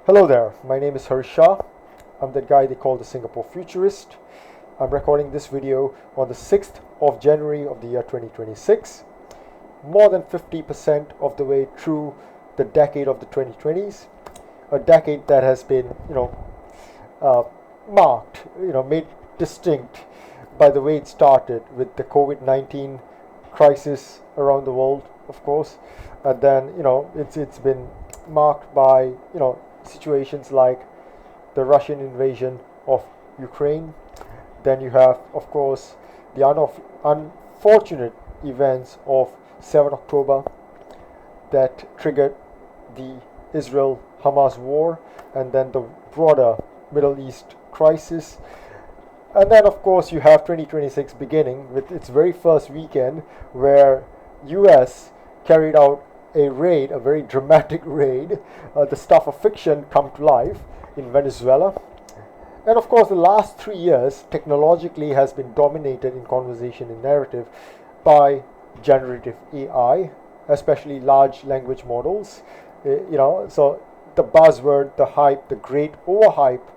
Hello there, my name is Harsha. I'm that guy they call the Singapore Futurist. I'm recording this video on the 6th of January of the year 2026, more than 50% of the way through the decade of the 2020s, a decade that has been, marked, made distinct by the way it started with the COVID-19 crisis around the world, of course, and then, it's been marked by, situations like the Russian invasion of Ukraine. Then you have, of course, the unfortunate events of 7 October that triggered the Israel-Hamas war, and then the broader Middle East crisis. And then, of course, you have 2026 beginning with its very first weekend where US carried out a raid, a very dramatic raid, the stuff of fiction come to life in Venezuela. And of course, the last 3 years technologically has been dominated in conversation and narrative by generative AI, especially large language models. So the buzzword, the hype, the great overhype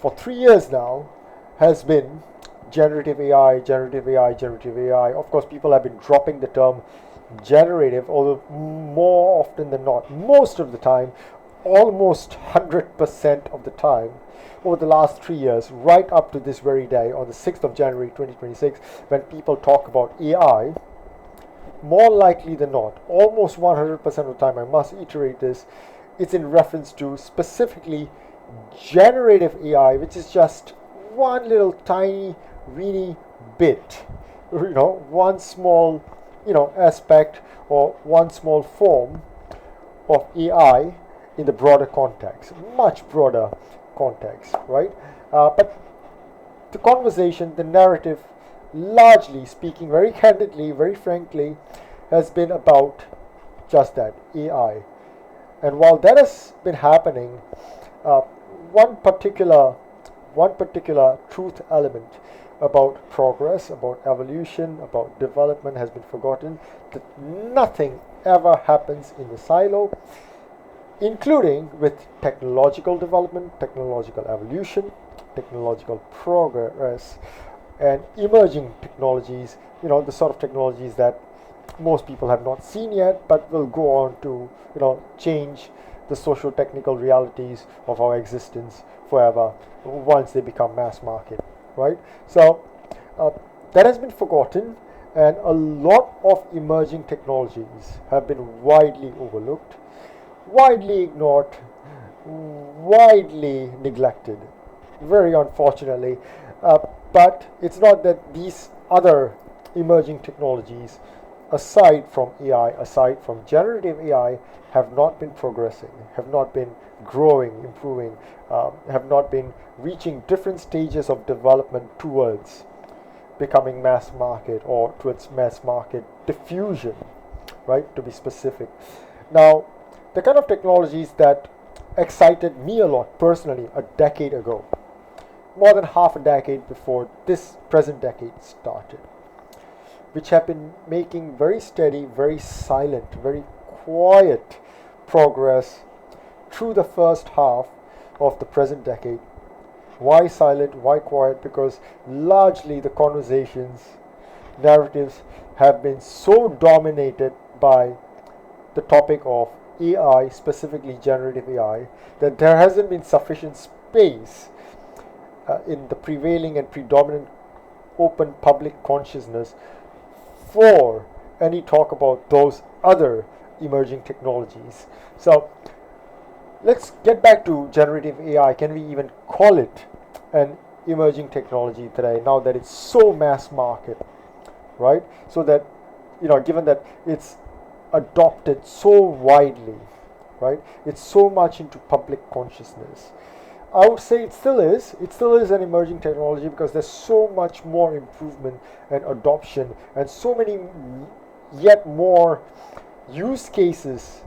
for 3 years now has been generative AI, generative AI, generative AI. Of course, people have been dropping the term generative, although more often than not, most of the time, almost 100% of the time, over the last 3 years, right up to this very day, on the 6th of January 2026, when people talk about AI, more likely than not, almost 100% of the time, I must iterate this, it's in reference to specifically generative AI, which is just one little tiny, weeny bit, one small aspect or one small form of AI in the broader context, much broader context, right? But the conversation, the narrative, largely speaking, very candidly, very frankly, has been about just that, AI. And while that has been happening, one particular truth element about progress, about evolution, about development has been forgotten, that nothing ever happens in the silo, including with technological development, technological evolution, technological progress, and emerging technologies, the sort of technologies that most people have not seen yet, but will go on to, change the socio-technical realities of our existence forever once they become mass market. Right? So that has been forgotten, and a lot of emerging technologies have been widely overlooked, widely ignored, widely neglected, very unfortunately. But it's not that these other emerging technologies, aside from AI, aside from generative AI, have not been progressing, have not been growing, improving, have not been reaching different stages of development towards becoming mass market or towards mass market diffusion, right, to be specific. Now, the kind of technologies that excited me a lot personally a decade ago, more than half a decade before this present decade started, which have been making very steady, very silent, very quiet progress through the first half of the present decade. Why silent? Why quiet? Because largely the conversations, narratives have been so dominated by the topic of AI, specifically generative AI, that there hasn't been sufficient space in the prevailing and predominant open public consciousness for any talk about those other emerging technologies. So let's get back to generative AI. Can we even call it an emerging technology today, now that it's so mass market, right? So that, given that it's adopted so widely, right? It's so much into public consciousness. I would say it still is an emerging technology because there's so much more improvement and adoption and so many yet more use cases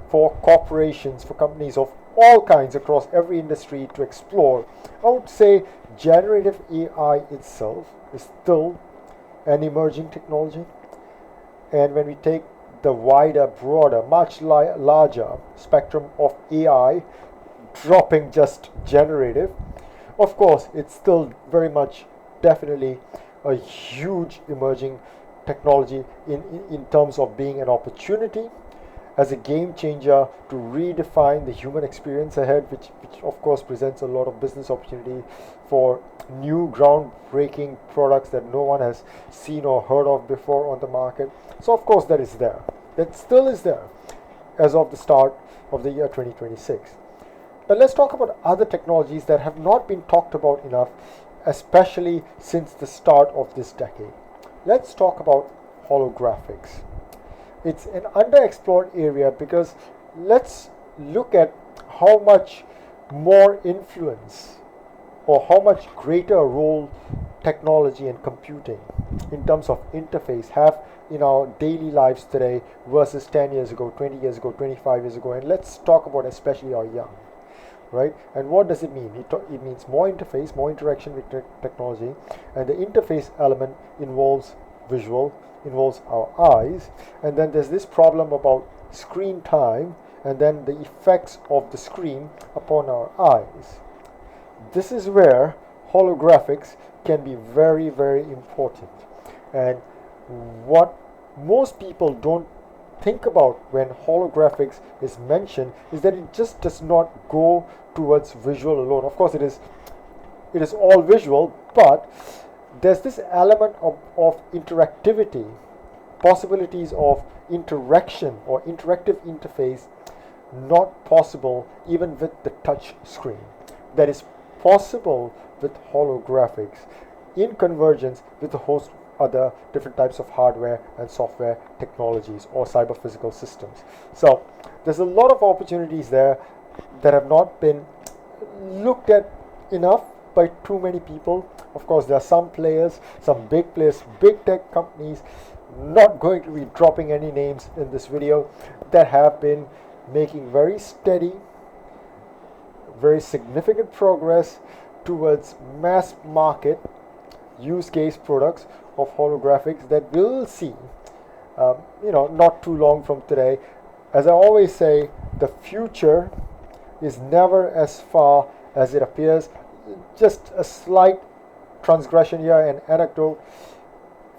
for corporations, for companies of all kinds across every industry to explore. I would say generative AI itself is still an emerging technology. And when we take the wider, broader, much larger spectrum of AI dropping just generative. Of course, it's still very much definitely a huge emerging technology in terms of being an opportunity as a game changer to redefine the human experience ahead, which of course presents a lot of business opportunity for new groundbreaking products that no one has seen or heard of before on the market. So of course that is there. That still is there as of the start of the year 2026. But let's talk about other technologies that have not been talked about enough, especially since the start of this decade. Let's talk about holographics. It's an underexplored area because let's look at how much more influence or how much greater a role technology and computing in terms of interface have in our daily lives today versus 10 years ago, 20 years ago, 25 years ago. And let's talk about especially our young, right? And what does it mean? It means more interface, more interaction with technology, and the interface element involves visual, involves our eyes, and then there's this problem about screen time and then the effects of the screen upon our eyes. This is where holographics can be very, very important. And what most people don't think about when holographics is mentioned is that it just does not go towards visual alone. Of course, it is all visual, but there's this element of interactivity, possibilities of interaction or interactive interface not possible even with the touch screen. That is possible with holographics in convergence with a host other different types of hardware and software technologies or cyber physical systems. So there's a lot of opportunities there that have not been looked at enough by too many people. Of course, there are some players, some big players, big tech companies, not going to be dropping any names in this video, that have been making very steady, very significant progress towards mass market use case products of holographics that we'll see not too long from today. As I always say, the future is never as far as it appears. Just a slight transgression here, an anecdote.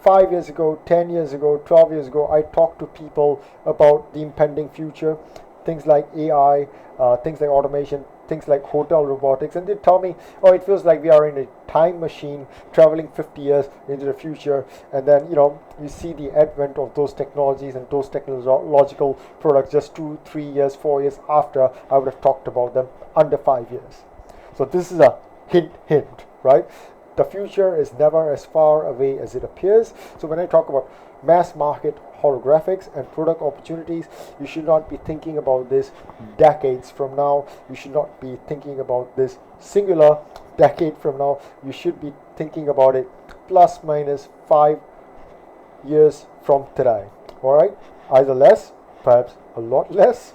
5 years ago, 10 years ago, 12 years ago, I talked to people about the impending future, things like AI, things like automation, things like hotel robotics, and they tell me, oh, it feels like we are in a time machine traveling 50 years into the future. And then you see the advent of those technologies and those technological products just 2, 3 years, 4 years after I would have talked about them, under 5 years. So this is a hint, right? The future is never as far away as it appears. So when I talk about mass market holographics and product opportunities, you should not be thinking about this decades from now. You should not be thinking about this singular decade from now. You should be thinking about it plus minus 5 years from today. All right, either less, perhaps a lot less,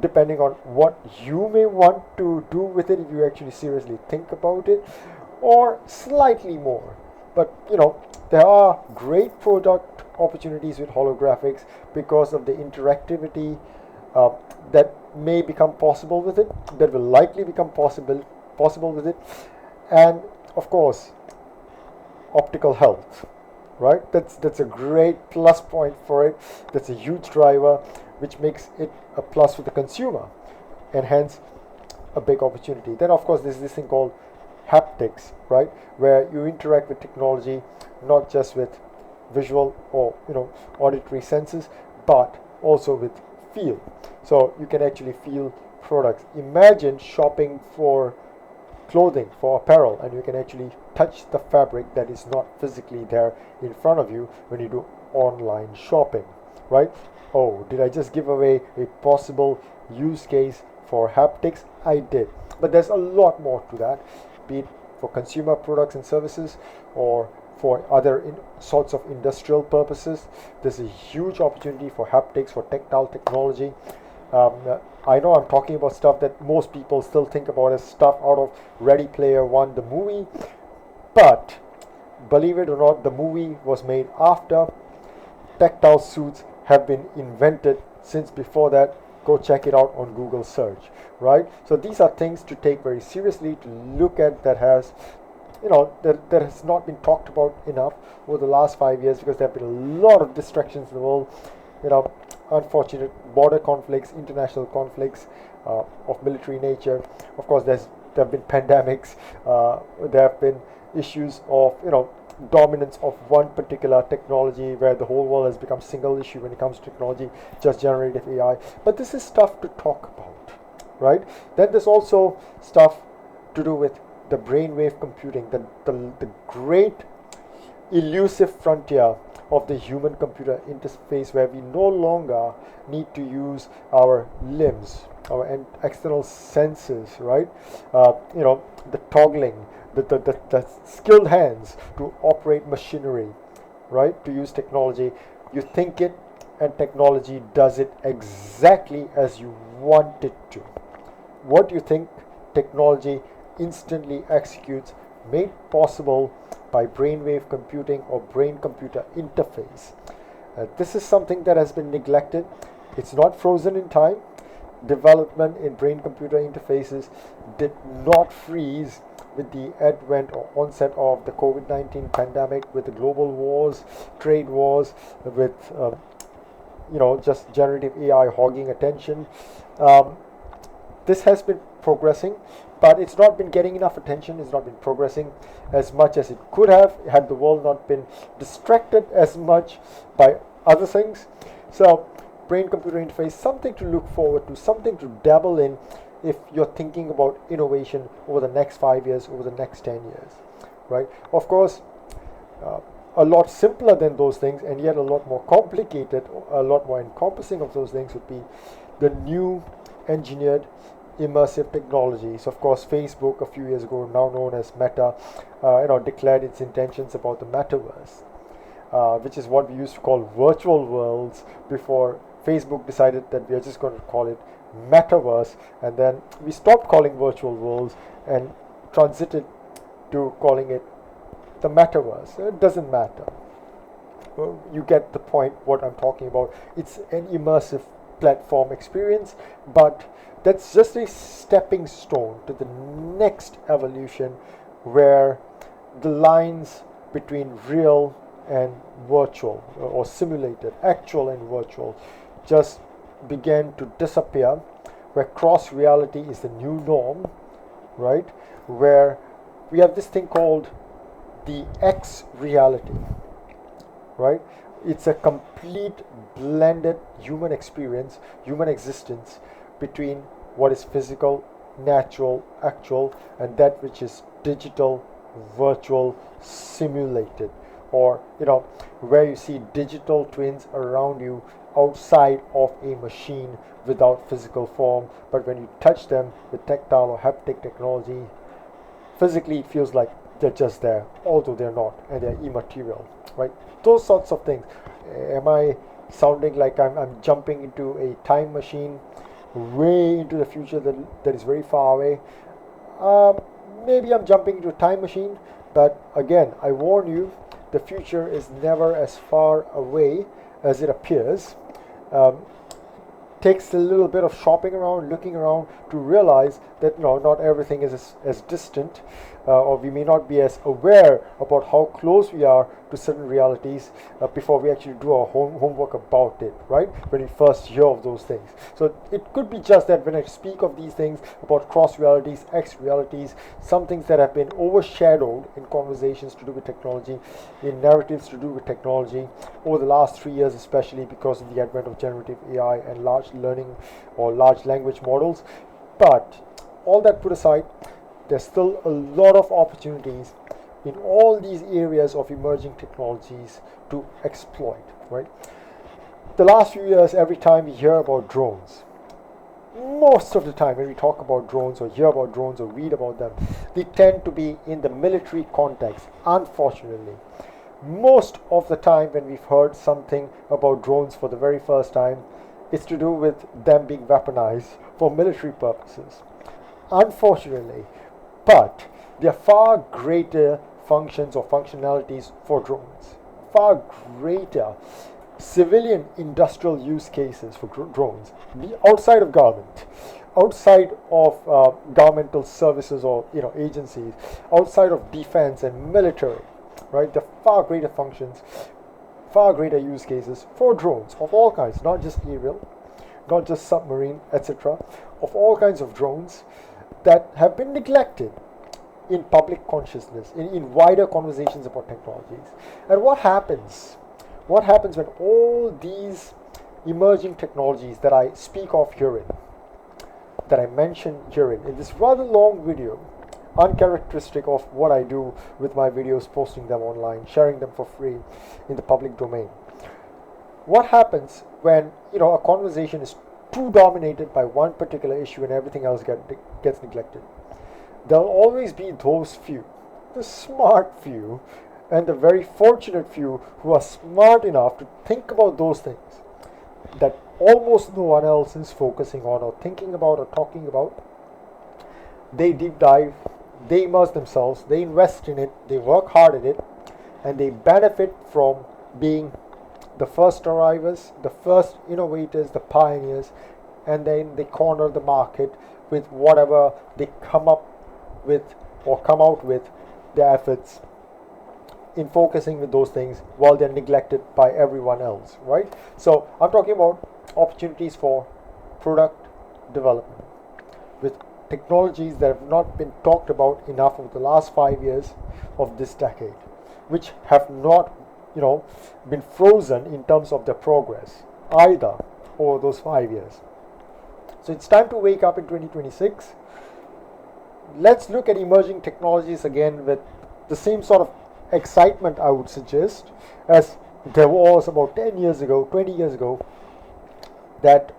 depending on what you may want to do with it if you actually seriously think about it, or slightly more. But there are great product opportunities with holographics because of the interactivity that may become possible with it, that will likely become possible with it, and of course optical health, right? That's a great plus point for it. That's a huge driver which makes it a plus for the consumer and hence a big opportunity. Then of course there's this thing called haptics, right, where you interact with technology not just with visual or auditory senses, but also with feel. So you can actually feel products. Imagine shopping for clothing, for apparel, and you can actually touch the fabric that is not physically there in front of you when you do online shopping, right? Oh, did I just give away a possible use case for haptics? I did. But there's a lot more to that, be it for consumer products and services or for other sorts of industrial purposes. There's a huge opportunity for haptics, for tactile technology. I know I'm talking about stuff that most people still think about as stuff out of Ready Player One, the movie, but believe it or not, the movie was made after. Tactile suits have been invented since before that. go check it out on Google search, right? So these are things to take very seriously, to look at, that has, that has not been talked about enough over the last 5 years, because there have been a lot of distractions in the world, unfortunate border conflicts, international conflicts of military nature. Of course, there have been pandemics. There have been issues of dominance of one particular technology, where the whole world has become single issue when it comes to technology, just generative AI. But this is stuff to talk about, right? Then there's also stuff to do with the brainwave computing, the great elusive frontier of the human computer interface, where we no longer need to use our limbs, our external senses, right? The toggling, the skilled hands to operate machinery, right? To use technology. You think it, and technology does it exactly as you want it to. What you think, technology instantly executes, made possible by brainwave computing or brain-computer interface. This is something that has been neglected. It's not frozen in time. Development in brain-computer interfaces did not freeze with the advent or onset of the COVID-19 pandemic, with the global wars, trade wars, with just generative AI hogging attention. This has been progressing, but it's not been getting enough attention. It's not been progressing as much as it could have, had the world not been distracted as much by other things. So brain-computer interface, something to look forward to, something to dabble in if you're thinking about innovation over the next 5 years, over the next 10 years, right? Of course, a lot simpler than those things, and yet a lot more complicated, a lot more encompassing of those things, would be the new engineered immersive technologies. Of course, Facebook a few years ago, now known as Meta, declared its intentions about the metaverse, which is what we used to call virtual worlds before Facebook decided that we are just going to call it metaverse, and then we stopped calling virtual worlds and transited to calling it the metaverse. It doesn't matter. Well, you get the point what I'm talking about. It's an immersive platform experience, but that's just a stepping stone to the next evolution, where the lines between real and virtual, or simulated, actual and virtual, just began to disappear, where cross reality is the new norm, right? Where we have this thing called the X reality, right? It's a complete blended human experience, human existence, between what is physical, natural, actual, and that which is digital, virtual, simulated, or where you see digital twins around you outside of a machine without physical form, but when you touch them with tactile or haptic technology, physically it feels like they're just there, although they're not, and they're immaterial, right? Those sorts of things. Am I sounding like I'm jumping into a time machine way into the future that is very far away? Maybe I'm jumping into a time machine, but again, I warn you, the future is never as far away as it appears. Takes a little bit of shopping around, looking around, to realize that not everything is as distant, or we may not be as aware about how close we are to certain realities before we actually do our homework about it, right? When we first hear of those things. So it could be just that when I speak of these things about cross realities, X realities, some things that have been overshadowed in conversations to do with technology, in narratives to do with technology over the last 3 years, especially because of the advent of generative AI and large learning or large language models. But all that put aside, there's still a lot of opportunities in all these areas of emerging technologies to exploit, right? The last few years, every time we hear about drones, most of the time when we talk about drones or hear about drones or read about them, they tend to be in the military context, unfortunately. Most of the time when we've heard something about drones for the very first time, it's to do with them being weaponized for military purposes, unfortunately. But there are far greater functions or functionalities for drones, far greater. civilian industrial use cases for drones outside of government, outside of governmental services or agencies, outside of defense and military, right? The far greater functions, far greater use cases for drones of all kinds, not just aerial, not just submarine, etc., of all kinds of drones that have been neglected in public consciousness, in wider conversations about technologies. And what happens? What happens when all these emerging technologies that I speak of herein, that I mention herein, in this rather long video, uncharacteristic of what I do with my videos, posting them online, sharing them for free in the public domain. What happens when a conversation is too dominated by one particular issue and everything else gets neglected? There'll always be those few, the smart few, and the very fortunate few who are smart enough to think about those things that almost no one else is focusing on or thinking about or talking about. They deep dive, they immerse themselves, they invest in it, they work hard at it, and they benefit from being the first arrivals, the first innovators, the pioneers, and then they corner the market with whatever they come up with or come out with their efforts in focusing with those things while they're neglected by everyone else, right? So I'm talking about opportunities for product development with technologies that have not been talked about enough over the last 5 years of this decade, which have not been frozen in terms of their progress either over those 5 years. So it's time to wake up in 2026. Let's look at emerging technologies again with the same sort of excitement, I would suggest, as there was about 10 years ago, 20 years ago, that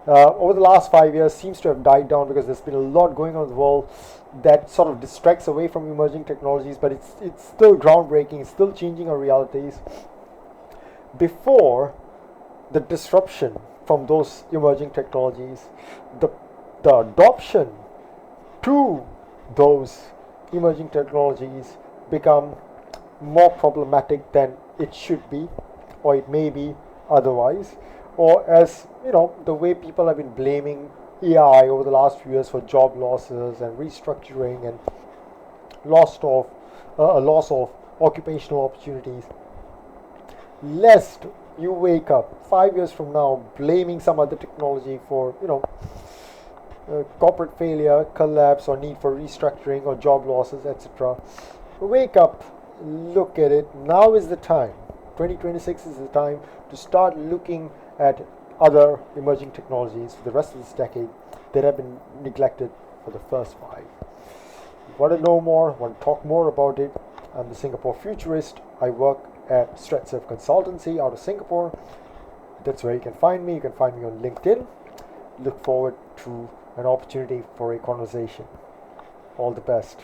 over the last 5 years seems to have died down because there's been a lot going on in the world that sort of distracts away from emerging technologies, but it's still groundbreaking, it's still changing our realities. Before the disruption from those emerging technologies, the adoption to those emerging technologies become more problematic than it should be, or it may be otherwise, or as the way people have been blaming AI over the last few years for job losses and restructuring and loss of occupational opportunities. Lest you wake up 5 years from now blaming some other technology for corporate failure, collapse, or need for restructuring or job losses, etc. Wake up, look at it. Now is the time. 2026 is the time to start looking at other emerging technologies for the rest of this decade that have been neglected for the first 5. If you want to know more, want to talk more about it, I'm the Singapore Futurist. I work at Stratsurf Consultancy out of Singapore. That's where you can find me. You can find me on LinkedIn. Look forward to an opportunity for a conversation. All the best.